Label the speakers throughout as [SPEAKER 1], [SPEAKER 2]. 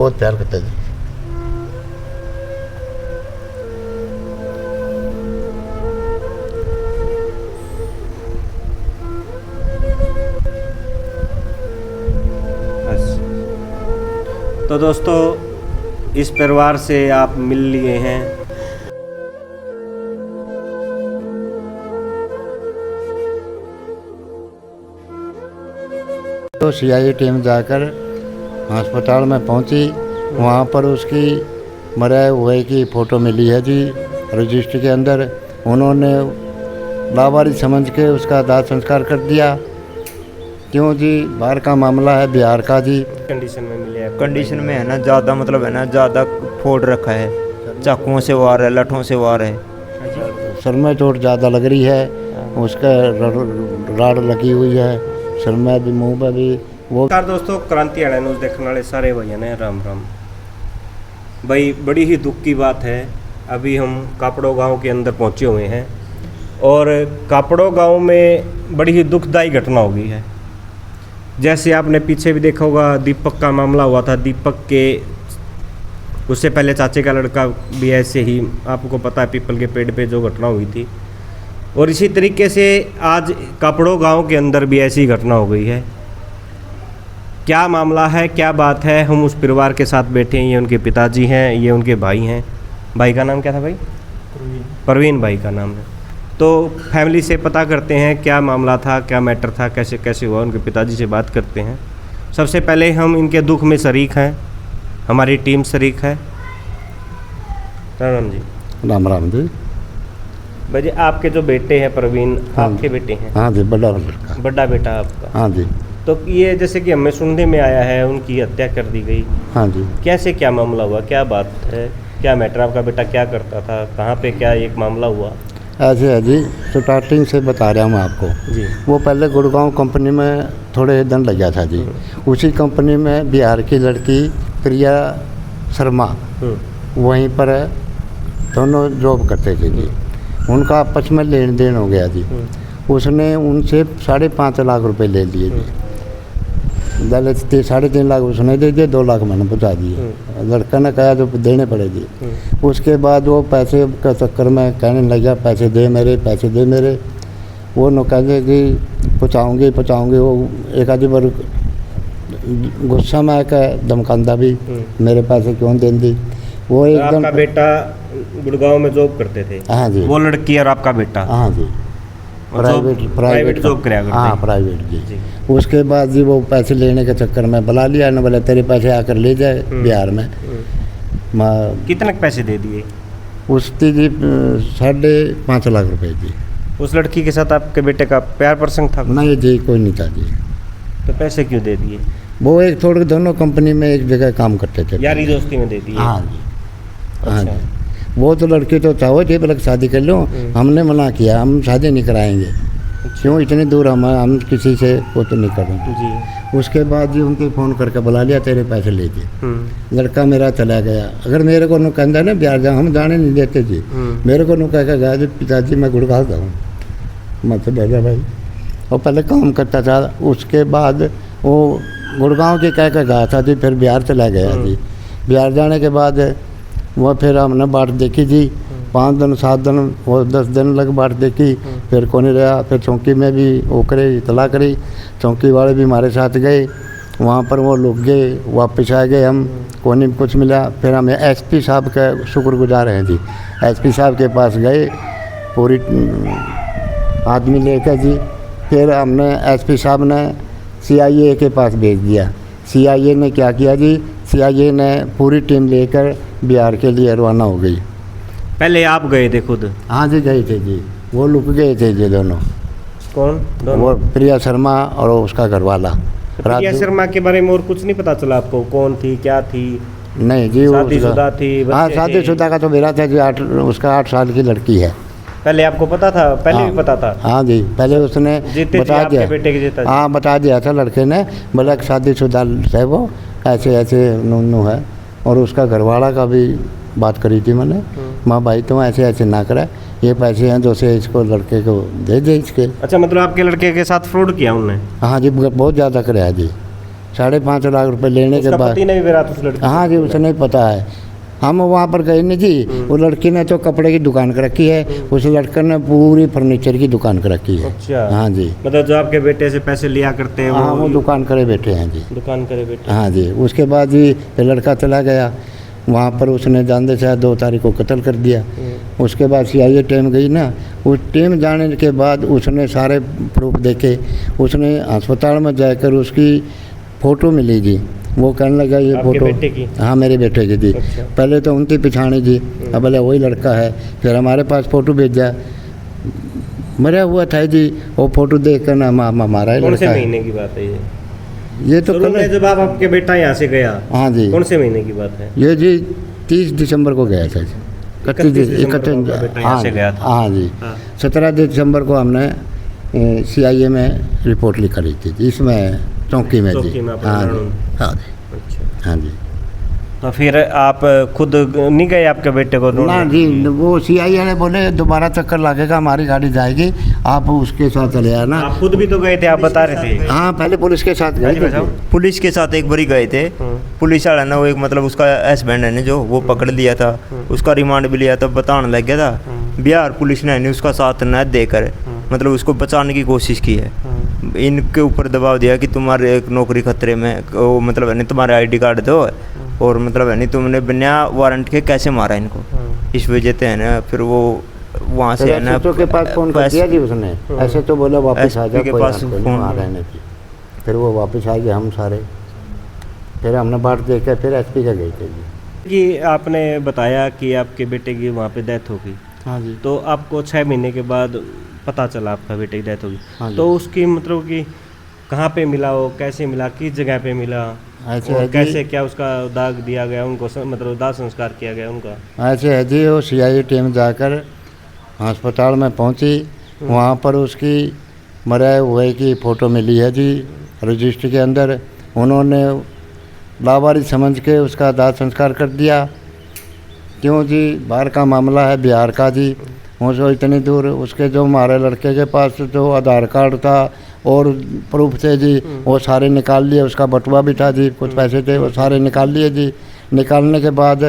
[SPEAKER 1] बहुत प्यार करते थे।
[SPEAKER 2] तो दोस्तों इस परिवार से आप मिल लिए हैं।
[SPEAKER 1] तो सीआईए टीम जाकर अस्पताल में पहुंची, वहां पर उसकी मरे हुए की फ़ोटो मिली है जी रजिस्ट्री के अंदर। उन्होंने लावारिस समझ के उसका दाह संस्कार कर दिया। क्यों जी, बाहर का मामला है, बिहार का जी।
[SPEAKER 2] कंडीशन में मिले हैं?
[SPEAKER 3] कंडीशन में है ना, ज़्यादा मतलब है ना, ज़्यादा फोड़ रखा है, चाकुओं से वार है, लठों से वार है।
[SPEAKER 1] सर में चोट ज़्यादा लग रही है, उसका राड़ लगी हुई है सर में भी, मुंह में भी। वो
[SPEAKER 2] नमस्कार दोस्तों, क्रांति हरियाणा न्यूज़ देखने वाले सारे भैया ने राम राम। भाई बड़ी ही दुख की बात है, अभी हम कापड़ो गांव के अंदर पहुंचे हुए हैं और कापड़ो गांव में बड़ी ही दुखदायी घटना हो गई है। जैसे आपने पीछे भी देखा होगा, दीपक का मामला हुआ था। दीपक के उससे पहले चाचे का लड़का भी ऐसे ही, आपको पता है, पीपल के पेड़ पे जो घटना हुई थी। और इसी तरीके से आज कापड़ो गांव के अंदर भी ऐसी घटना हो गई है। क्या मामला है, क्या बात है, हम उस परिवार के साथ बैठे हैं। ये उनके पिताजी हैं, ये उनके भाई हैं। भाई का नाम क्या था भाई? परवीन भाई का नाम है। तो फैमिली से पता करते हैं क्या मामला था, क्या मैटर था, कैसे कैसे हुआ। उनके पिताजी से बात करते हैं। सबसे पहले हम इनके दुख में शरीक हैं, हमारी टीम शरीक है। राम जी।
[SPEAKER 1] राम राम जी।
[SPEAKER 2] भाई जी, आपके जो बेटे हैं परवीन, आपके बेटे हैं?
[SPEAKER 1] हाँ जी, बड़ा लड़का।
[SPEAKER 2] बड़ा बेटा आपका?
[SPEAKER 1] हाँ जी।
[SPEAKER 2] तो ये जैसे कि हमें सुनने में आया है उनकी हत्या कर दी गई।
[SPEAKER 1] हाँ जी।
[SPEAKER 2] कैसे, क्या मामला हुआ, क्या बात है, क्या मैटर? आपका बेटा क्या करता था, कहाँ पे क्या एक मामला हुआ?
[SPEAKER 1] ऐसे है जी, स्टार्टिंग से बता रहा हूँ आपको
[SPEAKER 2] जी।
[SPEAKER 1] वो पहले गुड़गांव कंपनी में थोड़े दिन लग गया था जी। उसी कंपनी में बिहार की लड़की प्रिया शर्मा वहीं पर दोनों जॉब करते थे जी। उनका आपस में लेन देन हो गया जी। उसने उनसे 5.5 लाख रुपए ले लिए जी। 3.5 लाख उसने दे दिए, 2 लाख मैंने पहुँचा दिए। लड़का ने कहा तो देने पड़े जी। उसके बाद वो पैसे का चक्कर में कहने लगा पैसे दे मेरे, पैसे दे मेरे। वो न कहते कि पहुँचाऊँगे। वो एक आधी बार गुस्सा में आकर धमकांदा भी, मेरे पैसे क्यों दे दी। वो एकदम।
[SPEAKER 2] आपका बेटा गुड़गांव में जॉब करते थे?
[SPEAKER 1] हाँ जी।
[SPEAKER 2] वो लड़की और आपका बेटा?
[SPEAKER 1] हाँ जी।
[SPEAKER 2] प्राइवेट जॉब कराया करते?
[SPEAKER 1] हाँ, प्राइवेट जी।
[SPEAKER 2] जी।
[SPEAKER 1] उसके बाद जी वो पैसे लेने के चक्कर में बुला लिया ना, बोले तेरे पैसे आकर ले जाए बिहार में।
[SPEAKER 2] कितने पैसे दे दिए?
[SPEAKER 1] उसकी जी 5.5 लाख रुपए जी।
[SPEAKER 2] उस लड़की के साथ आपके बेटे का प्यार प्रसंग था?
[SPEAKER 1] नहीं जी, कोई नहीं था जी।
[SPEAKER 2] तो पैसे क्यों दे दिए?
[SPEAKER 1] वो एक थोड़े दोनों कंपनी में एक जगह काम करते थे।
[SPEAKER 2] यारी दोस्ती में दे दिए?
[SPEAKER 1] हाँ जी। हाँ
[SPEAKER 2] अच्छा।
[SPEAKER 1] जी। वो तो लड़की तो चाहो थे बोले शादी कर लो, हमने मना किया, हम शादी नहीं कराएंगे। क्यों, इतनी दूर हम किसी से वो तो नहीं करेंगे
[SPEAKER 2] जी।
[SPEAKER 1] उसके बाद जी उनके फ़ोन करके बुला लिया, तेरे पैसे ले दे। लड़का मेरा चला गया। अगर मेरे को नु कहता ना बिहार जाओ, हम जाने नहीं देते जी। मेरे को नु कह के गया जी, पिताजी मैं गुड़गांव जाऊँ। मैं तो भेजा भाई। वो पहले काम करता था, उसके बाद वो गुड़गांव के कह के गया था जी, फिर बिहार चला गया जी। बिहार जाने के बाद वो फिर हमने बाट देखी जी। 5 दिन 7 दिन वो 10 दिन लग बाट देखी, फिर को नहीं रहा। फिर चौकी में भी वो करे, इतला करी। चौकी वाले भी हमारे साथ गए, वहाँ पर वो लोग गए, वापस आ गए हम, को नहीं कुछ मिला। फिर हमें एसपी साहब का शुक्रगुजार हैं जी। एसपी साहब के पास गए, पूरी आदमी लेकर जी। फिर हमने एसपी साहब ने सीआईए के पास भेज दिया। सीआईए ने क्या किया जी, सीआईए ने पूरी टीम लेकर बिहार के लिए रवाना हो गई।
[SPEAKER 2] पहले आप गए थे खुद?
[SPEAKER 1] हाँ जी, गए थे जी। वो लुक गए थे जी दोनों।
[SPEAKER 2] कौन दोनों?
[SPEAKER 1] वो प्रिया शर्मा और उसका घरवाला
[SPEAKER 2] प्रिया शर्मा के बारे में और कुछ नहीं पता चला आपको? कौन थी, क्या थी?
[SPEAKER 1] नहीं जी, वो
[SPEAKER 2] शादीशुदा थी?
[SPEAKER 1] हाँ, शादीशुदा का तो मेरा था जी। उसका 8 साल की लड़की है।
[SPEAKER 2] पहले आपको पता था? पहले भी पता था?
[SPEAKER 1] हाँ जी, पहले उसने बता दिया।
[SPEAKER 2] बेटे के जीता?
[SPEAKER 1] हाँ, बता दिया था लड़के ने, बोला शादीशुदा है वो, ऐसे ऐसे नूनू है। और उसका घरवाला का भी बात करी थी मैंने, माँ भाई तुम ऐसे ऐसे ना करा, ये पैसे हैं जो से इसको लड़के को दे दे इसके।
[SPEAKER 2] अच्छा, मतलब आपके लड़के के साथ फ्रॉड किया उन्होंने?
[SPEAKER 1] हाँ जी, बहुत ज़्यादा कराया जी। 5.5 लाख रुपए लेने के
[SPEAKER 2] उसका
[SPEAKER 1] बाद
[SPEAKER 2] पति ने भी बेरात उस लड़की
[SPEAKER 1] हाँ जी, उसे नहीं पता है। हम वहाँ पर गए नहीं जी, वो लड़की ने तो कपड़े की दुकान कर रखी है, उस लड़के ने पूरी फर्नीचर की दुकान कर रखी है।
[SPEAKER 2] अच्छा।
[SPEAKER 1] हाँ जी,
[SPEAKER 2] मतलब जो आपके बेटे से पैसे लिया करते हैं
[SPEAKER 1] हाँ वो दुकान करे बैठे हैं जी।
[SPEAKER 2] दुकान करे बेटे।
[SPEAKER 1] हाँ जी, उसके बाद जी ये लड़का चला गया, वहाँ पर उसने जानते से 2 तारीख को कत्ल कर दिया। उसके बाद CIA टीम गई ना, उस टीम जाने के बाद उसने सारे प्रूफ देखे, उसने अस्पताल में जाकर उसकी फ़ोटो मिली जी, वो कहने लगा ये
[SPEAKER 2] आपके
[SPEAKER 1] फ़ोटो
[SPEAKER 2] बेटे की?
[SPEAKER 1] हाँ मेरे बेटे की जी।
[SPEAKER 2] अच्छा।
[SPEAKER 1] पहले तो उनकी पिछाड़ी जी, अब बोले वही लड़का है, फिर हमारे पास फ़ोटो भेजा, मरा हुआ था जी, वो फ़ोटो देख कर ना हमारा ही
[SPEAKER 2] कौन से
[SPEAKER 1] लड़का है।
[SPEAKER 2] महीने की बात है
[SPEAKER 1] ये तो
[SPEAKER 2] शुरू में जब आपके बेटा यहाँ से गया?
[SPEAKER 1] हाँ जी,
[SPEAKER 2] कौन से महीने की बात है?
[SPEAKER 1] ये जी 30 दिसंबर को गया था जी।
[SPEAKER 2] 31 दिसंबर को आपका बेटा यहाँ से गया था?
[SPEAKER 1] हाँ जी,
[SPEAKER 2] हाँ।
[SPEAKER 1] 17 दिसंबर को हमने CIA में रिपोर्ट लिखा रही थी, इसमें चौकी में
[SPEAKER 2] चौकी
[SPEAKER 1] जी।
[SPEAKER 2] में आपका
[SPEAKER 1] हाँ
[SPEAKER 2] मरण?
[SPEAKER 1] जी, हाँ जी,
[SPEAKER 2] अच्छा।
[SPEAKER 1] हाँ जी।
[SPEAKER 2] तो फिर आप खुद नहीं गए आपके बेटे को ढूंढने?
[SPEAKER 1] ना जी, वो CIA वाले बोले दोबारा चक्कर लगेगा, हमारी गाड़ी जाएगी, आप उसके साथ चले आना।
[SPEAKER 2] आप खुद भी तो गए थे, आप बता रहे थे।
[SPEAKER 1] हाँ, पहले पुलिस के साथ गए थे।
[SPEAKER 3] पुलिस के साथ एक बारी गए थे। पुलिस वाला ना वो एक मतलब उसका हस्बैंड है ना जो वो पकड़ लिया था, उसका रिमांड भी लिया था, बताने लग गया था। बिहार पुलिस ने नहीं उसका साथ न देकर मतलब उसको बचाने की कोशिश की है। इनके ऊपर दबाव दिया कि तुम्हारे एक नौकरी खतरे में, वो मतलब है नहीं तुम्हारे ID कार्ड दो, और मतलब है नहीं तुमने बिना वारंट के कैसे मारा इनको, इस वजह से है ना। फिर वो वहाँ से है ना
[SPEAKER 1] SHO के पास फ़ोन कर दिया जी उसने, ऐसे तो बोला वापस आ जा,
[SPEAKER 3] SP के
[SPEAKER 1] कोई
[SPEAKER 3] पास
[SPEAKER 1] बात नहीं,
[SPEAKER 3] फ़ोन
[SPEAKER 1] वहाँ रहने की। फिर वो वापस आ गए हम सारे, फिर हमने बाट देख कर फिर SP का गए थे जी।
[SPEAKER 2] कि आपने बताया कि आपके बेटे की वहाँ पे डेथ हो गई,
[SPEAKER 1] हाँ जी,
[SPEAKER 2] तो आपको 6 महीने के बाद पता चला आपका बेटे की डेथ हो
[SPEAKER 1] हाँ
[SPEAKER 2] गई,
[SPEAKER 1] जी।
[SPEAKER 2] तो उसकी मतलब कि कहाँ पे मिला, वो कैसे मिला, किस जगह पे मिला,
[SPEAKER 1] ऐसे
[SPEAKER 2] और
[SPEAKER 1] है जी,
[SPEAKER 2] कैसे क्या उसका दाग दिया गया उनको, मतलब दाह संस्कार किया गया उनका?
[SPEAKER 1] ऐसे है जी, वो CIA टीम जाकर अस्पताल में पहुंची, वहाँ पर उसकी मरे हुए की फ़ोटो मिली है जी रजिस्ट्री के अंदर। उन्होंने लावारिस समझ के उसका दाह संस्कार कर दिया। क्यों जी, बाहर का मामला है, बिहार का जी, वो इतनी दूर उसके जो हमारे लड़के के पास जो आधार कार्ड था और प्रूफ थे जी, वो सारे निकाल लिए, उसका बटुआ भी था जी, कुछ पैसे थे वो सारे निकाल लिए जी। निकालने के बाद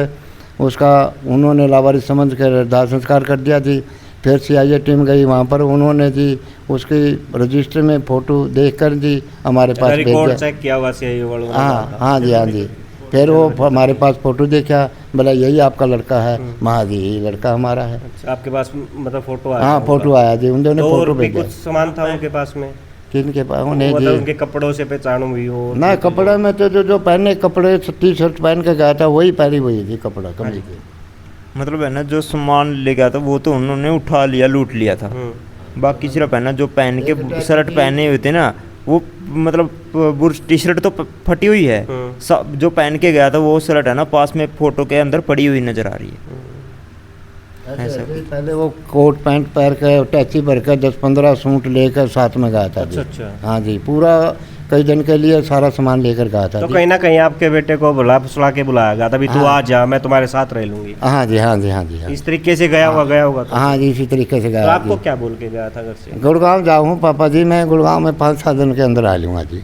[SPEAKER 1] उसका उन्होंने लावारिस समझ कर दाह संस्कार कर दिया जी। फिर CIA टीम गई वहाँ पर, उन्होंने जी उसकी रजिस्टर में फ़ोटो देखकर जी हमारे पास भेज
[SPEAKER 2] रिकॉर्ड
[SPEAKER 1] दिया।
[SPEAKER 2] चेक किया हुआ CIA वालों ने?
[SPEAKER 1] हाँ जी, हाँ जी। फिर वो हमारे पास फ़ोटो देखा, बोला यही आपका लड़का है। हाँ जी, यही लड़का हमारा है।
[SPEAKER 2] अच्छा, आपके पास मतलब फोटो आया?
[SPEAKER 1] हाँ, फ़ोटो आया जी, उन दोनों ने
[SPEAKER 2] तो और
[SPEAKER 1] फ़ोटो
[SPEAKER 2] भी
[SPEAKER 1] भेजा।
[SPEAKER 2] कुछ सामान था उनके पास में?
[SPEAKER 1] किनके पास? उन्हें
[SPEAKER 2] मतलब
[SPEAKER 1] जी
[SPEAKER 2] उनके कपड़ों से पहचान हुई हो?
[SPEAKER 1] ना, कपड़ा में तो जो पहने कपड़े T-शर्ट पहन के गया था वही पहनी हुई थी, कपड़ा कमीज की।
[SPEAKER 3] मतलब है ना जो सामान ले गया था वो तो उन्होंने उठा लिया, लूट लिया था। बाकी सिर्फ है ना जो पहन के शर्ट पहने हुए थे ना, वो मतलब T-शर्ट तो फटी हुई है, जो पहन के गया था वो शर्ट है ना पास में फ़ोटो के अंदर पड़ी हुई नज़र आ रही है।
[SPEAKER 1] ऐसा पहले वो कोट पैंट पहन के टैक्सी भर कर 10-15 सूट लेकर साथ में गया था जी।
[SPEAKER 2] अच्छा।
[SPEAKER 1] हाँ जी, पूरा कई दिन के लिए सारा सामान लेकर गया था
[SPEAKER 2] तो
[SPEAKER 1] जी।
[SPEAKER 2] कहीं ना कहीं आपके बेटे को बुला फुसला के बुलाया गया था, अभी तू
[SPEAKER 1] हाँ।
[SPEAKER 2] आ जा, मैं तुम्हारे साथ रह लूंगी,
[SPEAKER 1] हाँ जी, हाँ जी, हाँ जी, हाँ।
[SPEAKER 2] इस तरीके से गया होगा तो?
[SPEAKER 1] हाँ जी, इसी तरीके से
[SPEAKER 2] तो
[SPEAKER 1] गया
[SPEAKER 2] आपको
[SPEAKER 1] जी।
[SPEAKER 2] क्या बोल के गया था घर से?
[SPEAKER 1] गुड़गांव जाऊँ पापा जी, मैं गुड़गांव में 5-7 दिन के अंदर आ लूँगा जी।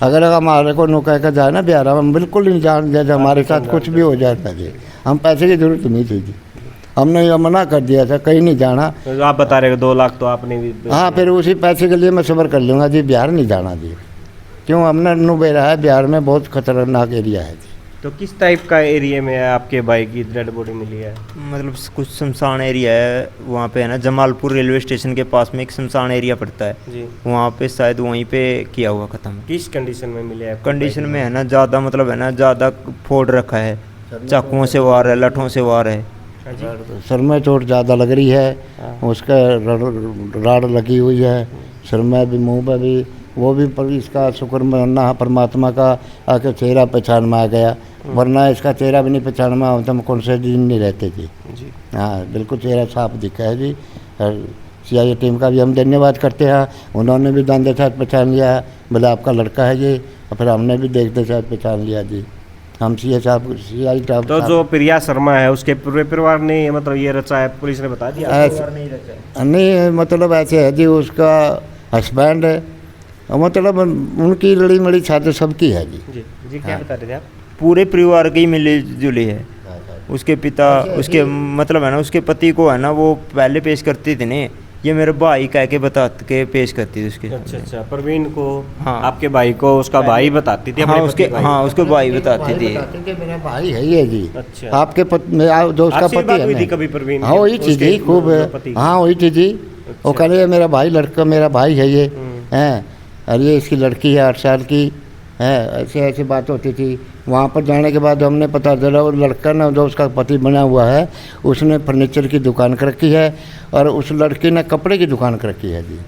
[SPEAKER 1] अगर हमारे को नु कह कर जाए ना बिहार, हम बिल्कुल नहीं जान जैसे हमारे साथ कुछ भी हो जाता जी, हम पैसे की जरूरत नहीं थी जी, हमने ये मना कर दिया था कहीं नहीं जाना।
[SPEAKER 2] तो आप बता रहे हो 2 लाख तो आपने भी?
[SPEAKER 1] हाँ, फिर उसी पैसे के लिए मैं सब्र कर लूँगा जी, बिहार नहीं जाना जी। क्यों, हमने नुबेरा है, बिहार में बहुत खतरनाक एरिया है जी।
[SPEAKER 2] तो किस टाइप का एरिया में आपके भाई की डेड बॉडी मिली है?
[SPEAKER 3] मतलब कुछ शमशान एरिया है वहाँ पे है ना, जमालपुर रेलवे स्टेशन के पास में एक शमशान एरिया पड़ता है
[SPEAKER 2] जी।
[SPEAKER 3] वहाँ पे शायद वहीं पे किया हुआ ख़त्म।
[SPEAKER 2] किस कंडीशन में मिले आपके
[SPEAKER 3] कंडीशन
[SPEAKER 2] भाई
[SPEAKER 3] में है ना ज़्यादा मतलब है ना ज़्यादा फोड़ रखा है, चाकुओं से वार है, लठों से वार है।
[SPEAKER 2] की? हाँ जी।
[SPEAKER 1] सर में चोट ज़्यादा लग रही है, उसका राड लगी हुई है सर में भी, मुंह में भी, वो भी पर इसका शुक्र मानना परमात्मा का आके चेहरा पहचान में आ गया, वरना इसका चेहरा भी नहीं पहचान में आता, हम कौन से दिन नहीं रहते जी।
[SPEAKER 2] जी।
[SPEAKER 1] हाँ, बिल्कुल चेहरा साफ दिखा है जी। और CIA टीम का भी हम धन्यवाद करते हैं, उन्होंने भी दांदे साथ पहचान लिया, बोले आपका लड़का है जी, और फिर हमने भी देखते साथ पहचान लिया जी। हम CI साहब
[SPEAKER 2] तो जो प्रिया शर्मा है उसके पूरे परिवार ने मतलब ये रचा है, पुलिस ने बता दिया?
[SPEAKER 1] नहीं, मतलब ऐसे है जी, उसका हस्बैंड मतलब उनकी लड़ी मड़ी छात्र सबकी है जी।
[SPEAKER 2] जी जी, क्या बता रहे थे आप?
[SPEAKER 3] पूरे परिवार की मिली जुली है। उसके पिता उसके मतलब है ना उसके पति को है ना वो पहले पेश करती थी नहीं, ये मेरे भाई कह के बता के पेश करती थी उसके।
[SPEAKER 2] अच्छा अच्छा, प्रवीण को,
[SPEAKER 3] हाँ।
[SPEAKER 2] आपके भाई को उसका भाई बताती थी?
[SPEAKER 3] हाँ
[SPEAKER 2] अपने
[SPEAKER 3] उसके
[SPEAKER 2] पति भाई?
[SPEAKER 3] हाँ उसके भाई बताती थी।
[SPEAKER 1] मेरा भाई है ये जी।
[SPEAKER 2] अच्छा।
[SPEAKER 1] आपके जो उसका
[SPEAKER 2] आपसे
[SPEAKER 1] पति
[SPEAKER 2] बात
[SPEAKER 1] है
[SPEAKER 2] हुई
[SPEAKER 1] ना।
[SPEAKER 2] थी कभी प्रवीण
[SPEAKER 1] हाँ
[SPEAKER 2] की?
[SPEAKER 1] वही थी
[SPEAKER 2] उसके
[SPEAKER 1] जी खूब।
[SPEAKER 2] पति की?
[SPEAKER 1] हाँ वही थी जी। वो कह रहे मेरा भाई लड़का मेरा भाई है ये हैं, और ये इसकी लड़की है 8 साल की है। ऐसे ऐसे बात होती थी। वहाँ पर जाने के बाद हमने पता चला वो लड़का ना जो उसका पति बना हुआ है उसने फर्नीचर की दुकान कर रखी है और उस लड़की ने कपड़े की दुकान कर रखी है जी,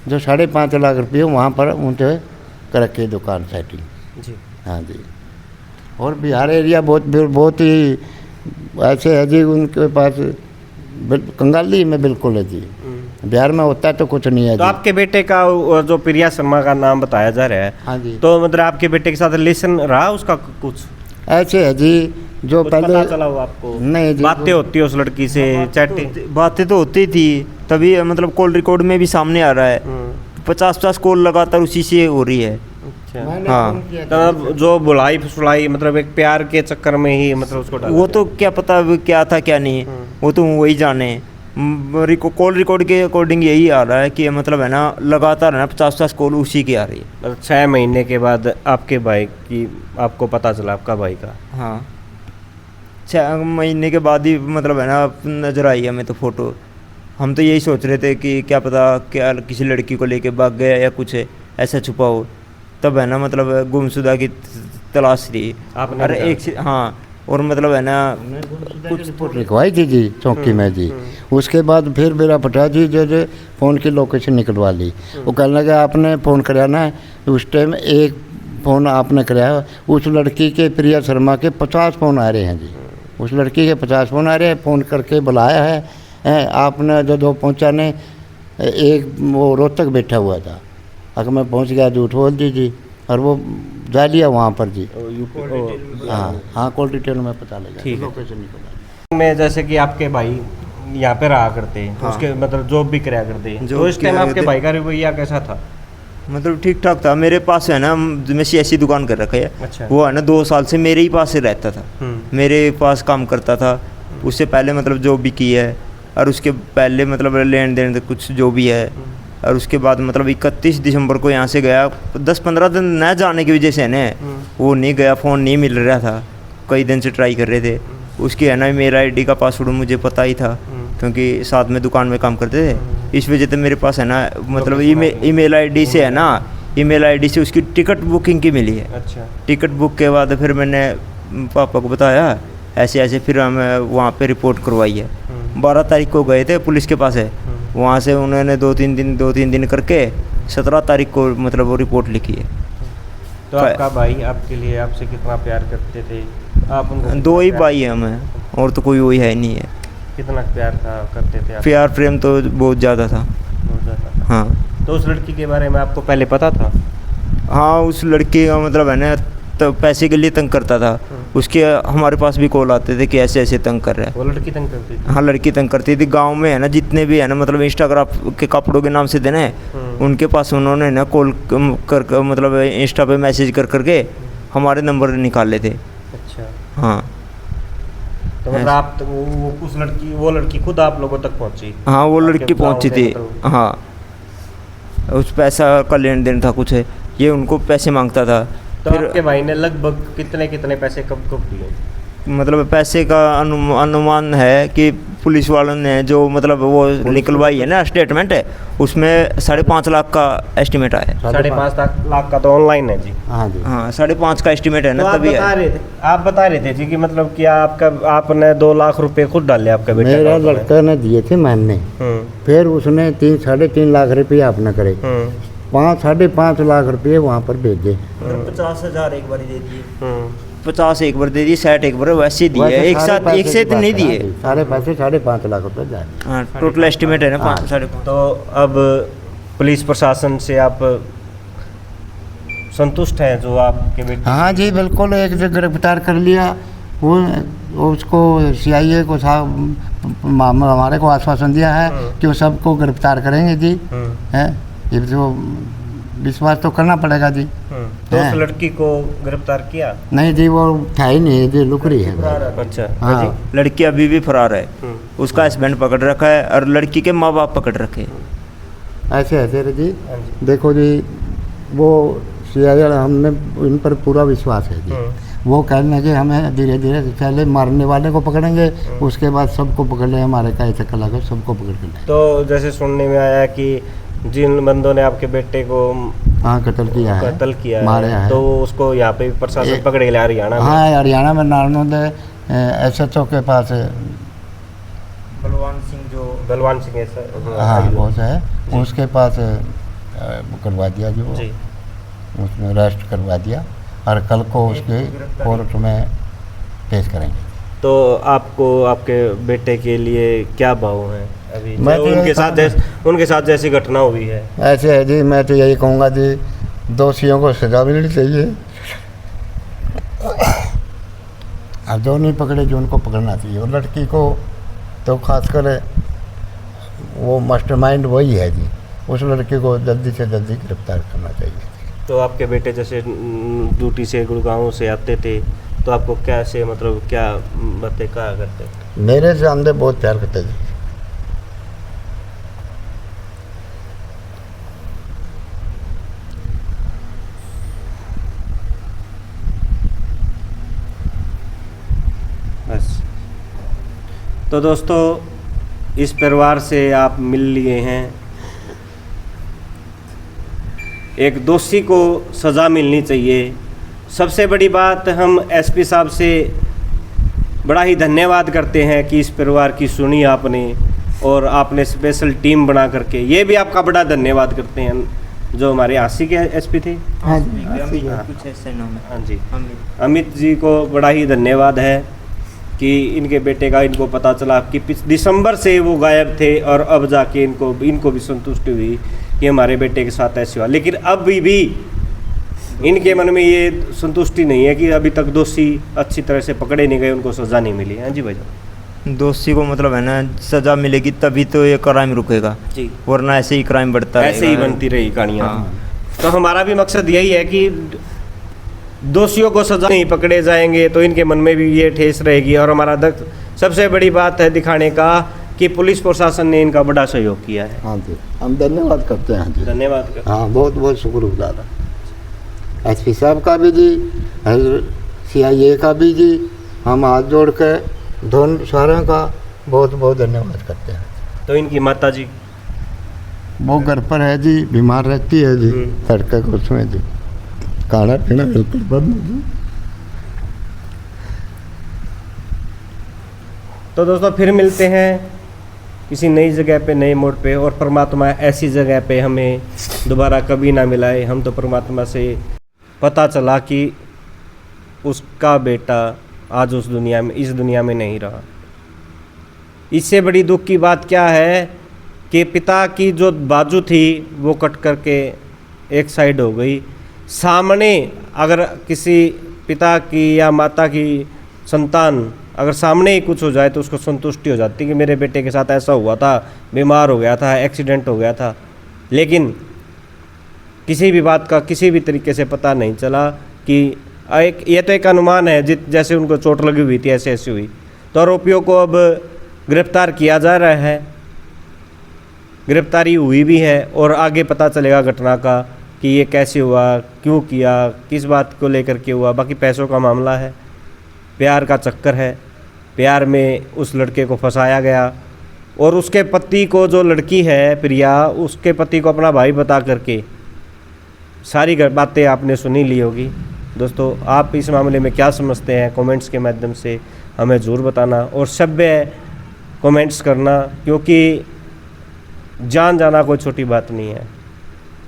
[SPEAKER 1] जो 5.5 लाख रुपये वहाँ पर उनसे कर रखी है दुकान सेटिंग
[SPEAKER 2] जी।
[SPEAKER 1] हाँ जी। और बिहार एरिया बहुत ही ऐसे है जी, उनके पास कंगाली में बिल्कुल है जी। बिहार में होता है तो कुछ नहीं है
[SPEAKER 2] तो
[SPEAKER 1] जी।
[SPEAKER 3] आपके बेटे का जो प्रिया शर्मा का नाम बताया जा रहा है,
[SPEAKER 1] हाँ जी।
[SPEAKER 3] तो मतलब आपके बेटे के साथ रिलेशन रहा उसका कुछ?
[SPEAKER 1] ऐसे है जी जो
[SPEAKER 2] कुछ
[SPEAKER 1] पहले
[SPEAKER 2] पता चला हो आपको?
[SPEAKER 1] नहीं जी,
[SPEAKER 2] बातें होती है उस लड़की से, चैटिंग?
[SPEAKER 3] बातें तो होती थी, तभी मतलब कॉल रिकॉर्ड में भी सामने आ रहा है। 50-50 कॉल लगातार उसी से हो रही है।
[SPEAKER 2] अच्छा।
[SPEAKER 1] मैंने
[SPEAKER 3] हाँ।
[SPEAKER 1] फोन किया
[SPEAKER 2] तो
[SPEAKER 1] था।
[SPEAKER 2] मतलब जो बुलाई फुसलाई मतलब एक प्यार के चक्कर में ही मतलब उसको डाला
[SPEAKER 3] वो
[SPEAKER 2] गया।
[SPEAKER 3] तो क्या पता वो क्या था क्या नहीं, वो तो वही जाने। कॉल रिकॉर्ड के अकॉर्डिंग यही आ रहा है कि मतलब है ना लगातार है ना 50-50 कॉल उसी की आ रही है।
[SPEAKER 2] मतलब 6 महीने के बाद आपके भाई की आपको पता चला, आपका भाई का?
[SPEAKER 3] हाँ 6 महीने के बाद ही मतलब है ना नज़र आई हमें तो फ़ोटो। हम तो यही सोच रहे थे कि क्या पता क्या किसी लड़की को लेके भाग गया या कुछ ऐसा छुपा हो, तब है ना मतलब गुमशुदा की तलाश थी।
[SPEAKER 2] आपने
[SPEAKER 3] अरे
[SPEAKER 2] बताया?
[SPEAKER 3] एक हाँ, और मतलब है ना
[SPEAKER 1] कुछ रिपोर्ट लिखवाई थी जी चौकी में जी। उसके बाद फिर मेरा पटा जी जो फ़ोन की लोकेशन निकलवा ली। वो कहने लगा आपने फ़ोन कराया ना, उस टाइम एक फ़ोन आपने कराया, उस लड़की के प्रिया शर्मा के 50 फ़ोन आ रहे हैं जी। उस लड़की के 50 फ़ोन आ रहे हैं, फ़ोन करके बुलाया है आपने जो पहुँचाने एक वो रोहतक बैठा हुआ था, अगर मैं पहुँच गया झूठ बोल दीजिए और वो जा लिया वहाँ पर जी। हाँ हाँ कॉल डिटेल में पता लगा,
[SPEAKER 2] ठीक है।
[SPEAKER 1] लोकेशन निकला।
[SPEAKER 2] में जैसे कि आपके भाई यहाँ पे रहा करते हैं,
[SPEAKER 3] हाँ।
[SPEAKER 2] उसके मतलब जॉब भी कराया करते हैं,
[SPEAKER 3] जॉब
[SPEAKER 2] तो इस टाइम
[SPEAKER 3] किया
[SPEAKER 2] आपके
[SPEAKER 3] करते-
[SPEAKER 2] भाई का रवैया कैसा था?
[SPEAKER 3] मतलब ठीक ठाक था। मेरे पास है ना मैं ऐसी दुकान कर रखा है।
[SPEAKER 2] अच्छा।
[SPEAKER 3] वो है ना 2 साल से मेरे ही पास से रहता था, मेरे पास काम करता था। उससे पहले मतलब जॉब भी की है, और उसके पहले मतलब लेन देन कुछ जो भी है, और उसके बाद मतलब 31 दिसंबर को यहाँ से गया। 10-15 दिन न जाने की वजह से ना वो नहीं गया, फ़ोन नहीं मिल रहा था, कई दिन से ट्राई कर रहे थे। उसकी है ना मेरा आईडी का पासवर्ड मुझे पता ही था, क्योंकि साथ में दुकान में काम करते थे। इस वजह से मेरे पास है ना मतलब ईमेल आईडी से है ना, ईमेल आईडी से उसकी टिकट बुकिंग की मिली है।
[SPEAKER 2] अच्छा।
[SPEAKER 3] टिकट बुक के बाद फिर मैंने पापा को बताया ऐसे ऐसे, फिर हमें वहाँ पे रिपोर्ट करवाई है। 12 तारीख को गए थे पुलिस के पास है, वहाँ से उन्होंने 2-3 दिन करके 17 तारीख को मतलब वो रिपोर्ट लिखी है।
[SPEAKER 2] तो आपका भाई आपके लिए आपसे कितना प्यार करते थे? आप उनको
[SPEAKER 3] 2 ही
[SPEAKER 2] कितना
[SPEAKER 3] भाई है हमें, और तो कोई वही है नहीं है।
[SPEAKER 2] कितना प्यार था करते थे आप?
[SPEAKER 3] प्यार प्रेम तो बहुत ज़्यादा था।
[SPEAKER 2] बहुत ज़्यादा था।
[SPEAKER 3] हाँ
[SPEAKER 2] तो उस लड़की के बारे में आपको पहले पता था?
[SPEAKER 3] हाँ, उस लड़के का मतलब है ना तो पैसे के लिए तंग करता था। उसके हमारे पास भी कॉल आते थे कि ऐसे ऐसे तंग कर रहा है।
[SPEAKER 2] वो लड़की तंग करती थी?
[SPEAKER 3] हाँ लड़की तंग करती थी। गांव में है ना जितने भी है ना मतलब इंस्टाग्राम के कपड़ों के नाम से थे ना, उनके पास उन्होंने ना कॉल कर मतलब इंस्टा पे मैसेज कर करके हमारे नंबर निकाले थे।
[SPEAKER 2] अच्छा।
[SPEAKER 3] हाँ
[SPEAKER 2] तो मतलब आप तो वो लड़की खुद आप लोगों तक पहुंची?
[SPEAKER 3] हाँ वो
[SPEAKER 2] आपके
[SPEAKER 3] लड़की
[SPEAKER 2] गाँव
[SPEAKER 3] पहुंची
[SPEAKER 2] में
[SPEAKER 3] थी।
[SPEAKER 2] मतलब?
[SPEAKER 3] हाँ उस पैसा का लेन देन था कुछ, ये उनको पैसे मांगता था।
[SPEAKER 2] तो आपके भाई ने लगभग कितने पैसे कब दिए?
[SPEAKER 3] मतलब पैसे का अनुमान है कि पुलिस वालों ने जो मतलब वो निकलवाई है ना स्टेटमेंट है, उसमें 5.5 लाख का एस्टिमेट आया है।
[SPEAKER 2] 5.5 लाख का तो ऑनलाइन है जी।
[SPEAKER 1] हाँ जी।
[SPEAKER 3] हाँ 5.5 का एस्टिमेट है
[SPEAKER 2] तो
[SPEAKER 3] ना,
[SPEAKER 2] आप
[SPEAKER 3] तभी
[SPEAKER 2] बता रहे थे जी कि मतलब कि आपने 2 लाख रुपए खुद डाले आपके बेटे
[SPEAKER 1] मेरा
[SPEAKER 2] अकाउंट में?
[SPEAKER 1] लड़का ने दिए थे महीने, फिर उसने 3-3.5 लाख रुपये आपने करे, 5-5.5 लाख रुपये वहाँ पर भेजे।
[SPEAKER 3] 50,000 एक बार दे दिए, 50 एक बार दे दिए, 60 एक बार वैसे दिए,
[SPEAKER 1] वैसे
[SPEAKER 3] एक
[SPEAKER 1] सारे
[SPEAKER 3] साथ
[SPEAKER 1] पैसे
[SPEAKER 3] एक से
[SPEAKER 1] की
[SPEAKER 3] तो नहीं
[SPEAKER 1] बात है,
[SPEAKER 3] दिए।
[SPEAKER 1] हाँ जी, सारे पैसे 5.5 लाख रुपये जाए।
[SPEAKER 3] हाँ टोटल एस्टिमेट है ना 5.5।
[SPEAKER 2] तो अब पुलिस प्रशासन से आप संतुष्ट हैं जो आपके बेटे?
[SPEAKER 1] हाँ जी बिल्कुल, एक जो गिरफ्तार कर लिया वो उसको CIA को हमारे को आश्वासन दिया है कि वो सबको गिरफ्तार करेंगे जी। हैं ये जो विश्वास तो करना पड़ेगा जी।
[SPEAKER 2] तो उस
[SPEAKER 1] हैं।
[SPEAKER 2] लड़की को गिरफ्तार किया?
[SPEAKER 1] नहीं जी, वो था ही नहीं जी, लुकड़ी है।
[SPEAKER 2] अच्छा।
[SPEAKER 1] हाँ
[SPEAKER 3] लड़की अभी भी फरार है, उसका हस्बैंड पकड़ रखा है और लड़की के माँ बाप पकड़ रखे हैं।
[SPEAKER 1] ऐसे ऐसे रे जी।
[SPEAKER 2] हाँ जी।
[SPEAKER 1] देखो जी, वो सीआईडी हमने इन पर पूरा विश्वास है जी। वो कहने कि हमें धीरे धीरे पहले मारने वाले को पकड़ेंगे, उसके बाद सबको पकड़ ले, हमारे का ऐसे कला कर सबको पकड़ के लाए।
[SPEAKER 2] तो जैसे सुनने में आया कि जिन बंदों ने आपके बेटे को
[SPEAKER 1] हाँ कत्ल किया है,
[SPEAKER 2] कत्ल किया
[SPEAKER 1] मारे
[SPEAKER 2] है,
[SPEAKER 1] है।
[SPEAKER 2] तो उसको यहाँ पे प्रशासन पकड़े लिया हरियाणा में।
[SPEAKER 1] हाँ हरियाणा में नारनौंद SHO के पास
[SPEAKER 3] बलवान सिंह जो
[SPEAKER 2] बलवान सिंह ऐसा।
[SPEAKER 1] हाँ बहुत है, उसके पास करवा दिया जो
[SPEAKER 2] जी।
[SPEAKER 1] उसमें अरेस्ट करवा दिया और कल को उसके कोर्ट में पेश करेंगे।
[SPEAKER 2] तो आपको आपके बेटे के लिए क्या भाव है अभी
[SPEAKER 1] मैं
[SPEAKER 2] जो
[SPEAKER 1] तो
[SPEAKER 2] उनके साथ जैसी घटना हुई है?
[SPEAKER 1] ऐसे है जी, मैं तो यही कहूँगा जी, दोषियों को सजा मिलनी चाहिए और जो नहीं पकड़े जो उनको पकड़ना चाहिए। और लड़की को तो खासकर वो मास्टरमाइंड वही है जी, उस लड़की को जल्दी से जल्दी गिरफ्तार करना चाहिए।
[SPEAKER 2] तो आपके बेटे जैसे ड्यूटी से गुड़गांव से आते थे तो आपको कैसे मतलब क्या बातें कहा करते?
[SPEAKER 1] मेरे से अंदर बहुत प्यार करते थे।
[SPEAKER 2] बस। तो दोस्तों, इस परिवार से आप मिल लिए हैं। एक दोषी को सज़ा मिलनी चाहिए। सबसे बड़ी बात, हम एसपी साहब से बड़ा ही धन्यवाद करते हैं कि इस परिवार की सुनी आपने और आपने स्पेशल टीम बना करके, ये भी आपका बड़ा धन्यवाद करते हैं जो हमारे आशी के एसपी थे।
[SPEAKER 1] हाँ
[SPEAKER 3] कुछ ऐसे नाम है।
[SPEAKER 2] हाँ जी, अमित जी को बड़ा ही धन्यवाद है कि इनके बेटे का इनको पता चला कि दिसंबर से वो गायब थे और अब जाके इनको भी संतुष्टि हुई कि हमारे बेटे के साथ ऐसे हुआ। लेकिन अभी भी इनके मन में ये संतुष्टि नहीं है कि अभी तक दोषी अच्छी तरह से पकड़े नहीं गए, उनको सज़ा नहीं मिली। हाँ जी भाई,
[SPEAKER 3] दोषी को मतलब है ना सजा मिलेगी तभी तो ये क्राइम रुकेगा
[SPEAKER 2] जी,
[SPEAKER 3] वरना ऐसे ही क्राइम बढ़ता रहेगा।
[SPEAKER 2] ऐसे ही बनती रही कहानियाँ।
[SPEAKER 3] हाँ।
[SPEAKER 2] तो हमारा भी मकसद यही है कि दोषियों को सजा नहीं पकड़े जाएंगे तो इनके मन में भी ये ठेस रहेगी। और हमारा सबसे बड़ी बात है दिखाने का कि पुलिस प्रशासन ने इनका बड़ा सहयोग किया है।
[SPEAKER 1] हाँ जी, हम धन्यवाद करते हैं जी।
[SPEAKER 2] धन्यवाद करते हैं।
[SPEAKER 1] हाँ बहुत बहुत शुक्रगुजार है एसपी साहब का भी जी, CIA का भी जी। हम हाथ जोड़ के दोनों सारों का बहुत बहुत धन्यवाद करते हैं।
[SPEAKER 2] तो इनकी माता जी
[SPEAKER 1] वो घर पर है जी, बीमार रहती है जी, तड़के को उसमें जी खाना पीना बिल्कुल बंद है जी।
[SPEAKER 2] तो दोस्तों, फिर मिलते हैं किसी नई जगह पे, नए मोड़ पे, और परमात्मा ऐसी जगह पे हमें दोबारा कभी ना मिलाए। हम तो परमात्मा से पता चला कि उसका बेटा आज इस दुनिया में नहीं रहा। इससे बड़ी दुख की बात क्या है कि पिता की जो बाजू थी वो कट करके एक साइड हो गई। सामने अगर किसी पिता की या माता की संतान अगर सामने ही कुछ हो जाए तो उसको संतुष्टि हो जाती कि मेरे बेटे के साथ ऐसा हुआ था, बीमार हो गया था, एक्सीडेंट हो गया था। लेकिन किसी भी बात का किसी भी तरीके से पता नहीं चला कि ये तो एक अनुमान है, जैसे उनको चोट लगी हुई थी ऐसे ऐसी हुई। तो आरोपियों को अब गिरफ्तार किया जा रहा है, गिरफ्तारी हुई भी है और आगे पता चलेगा घटना का कि ये कैसे हुआ, क्यों किया, किस बात को लेकर के हुआ। बाकी पैसों का मामला है, प्यार का चक्कर है, प्यार में उस लड़के को फंसाया गया और उसके पति को, जो लड़की है प्रिया, उसके पति को अपना भाई बता करके सारी बातें आपने सुनी ली होगी। दोस्तों, आप इस मामले में क्या समझते हैं कमेंट्स के माध्यम से हमें ज़रूर बताना और सभ्य कमेंट्स करना, क्योंकि जान जाना कोई छोटी बात नहीं है।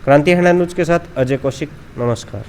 [SPEAKER 2] क्रांति हरियाणा न्यूज़ के साथ अजय कौशिक, नमस्कार।